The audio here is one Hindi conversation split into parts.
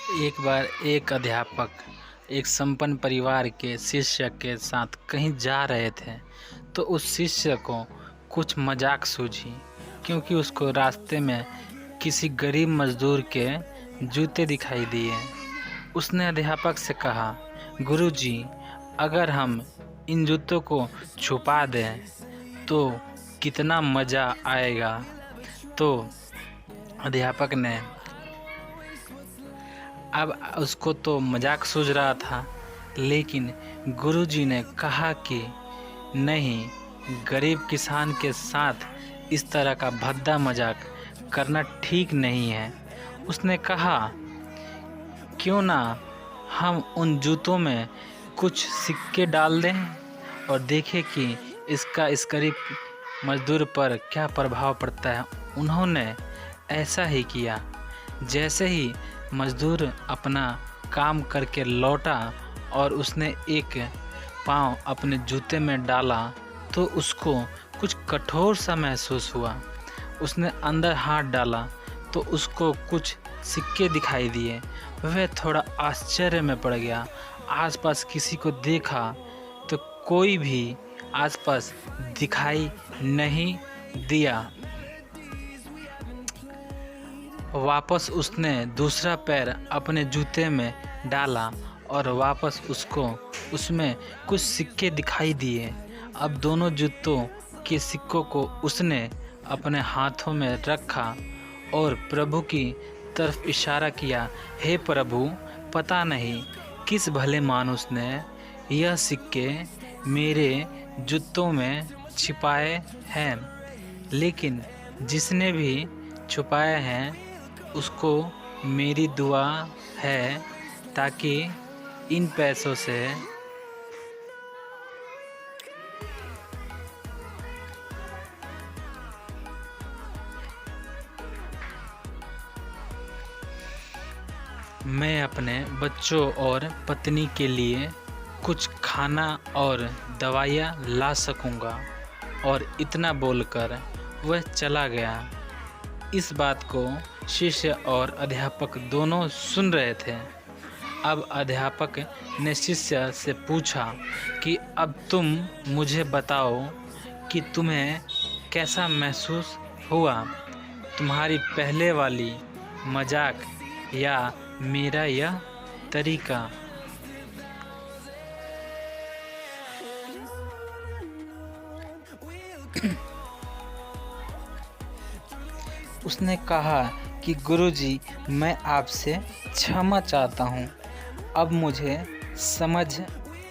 एक बार एक अध्यापक एक संपन्न परिवार के शिष्य के साथ कहीं जा रहे थे, तो उस शिष्य को कुछ मजाक सूझी, क्योंकि उसको रास्ते में किसी गरीब मजदूर के जूते दिखाई दिए। उसने अध्यापक से कहा, गुरुजी, अगर हम इन जूतों को छुपा दें तो कितना मज़ा आएगा। तो अध्यापक ने अब उसको तो मजाक सूझ रहा था, लेकिन गुरुजी ने कहा कि नहीं, गरीब किसान के साथ इस तरह का भद्दा मजाक करना ठीक नहीं है। उसने कहा, क्यों ना हम उन जूतों में कुछ सिक्के डाल दें और देखें कि इसका इस गरीब मजदूर पर क्या प्रभाव पड़ता है। उन्होंने ऐसा ही किया। जैसे ही मजदूर अपना काम करके लौटा और उसने एक पाँव अपने जूते में डाला, तो उसको कुछ कठोर सा महसूस हुआ। उसने अंदर हाथ डाला तो उसको कुछ सिक्के दिखाई दिए। वह थोड़ा आश्चर्य में पड़ गया। आसपास किसी को देखा तो कोई भी आसपास दिखाई नहीं दिया। वापस उसने दूसरा पैर अपने जूते में डाला और वापस उसको उसमें कुछ सिक्के दिखाई दिए। अब दोनों जूतों के सिक्कों को उसने अपने हाथों में रखा और प्रभु की तरफ इशारा किया, हे प्रभु, पता नहीं किस भले मानुस ने यह सिक्के मेरे जूतों में छिपाए हैं, लेकिन जिसने भी छुपाए हैं उसको मेरी दुआ है, ताकि इन पैसों से मैं अपने बच्चों और पत्नी के लिए कुछ खाना और दवाइयाँ ला सकूँगा। और इतना बोलकर वह चला गया। इस बात को शिष्य और अध्यापक दोनों सुन रहे थे। अब अध्यापक ने शिष्य से पूछा कि अब तुम मुझे बताओ कि तुम्हें कैसा महसूस हुआ, तुम्हारी पहले वाली मजाक या मेरा यह तरीका। उसने कहा कि गुरुजी, मैं आपसे क्षमा चाहता हूँ। अब मुझे समझ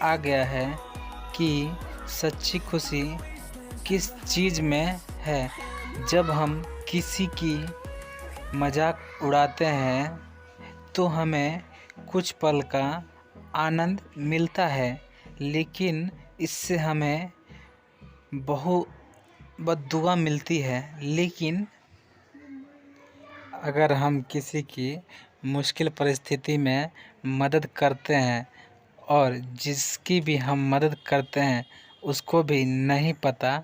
आ गया है कि सच्ची खुशी किस चीज़ में है। जब हम किसी की मजाक उड़ाते हैं तो हमें कुछ पल का आनंद मिलता है, लेकिन इससे हमें बहुत बद्दुआ मिलती है। लेकिन अगर हम किसी की मुश्किल परिस्थिति में मदद करते हैं और जिसकी भी हम मदद करते हैं उसको भी नहीं पता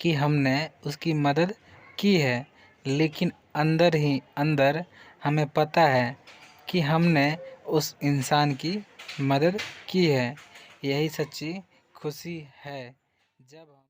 कि हमने उसकी मदद की है, लेकिन अंदर ही अंदर हमें पता है कि हमने उस इंसान की मदद की है। यही सच्ची खुशी है। जब हम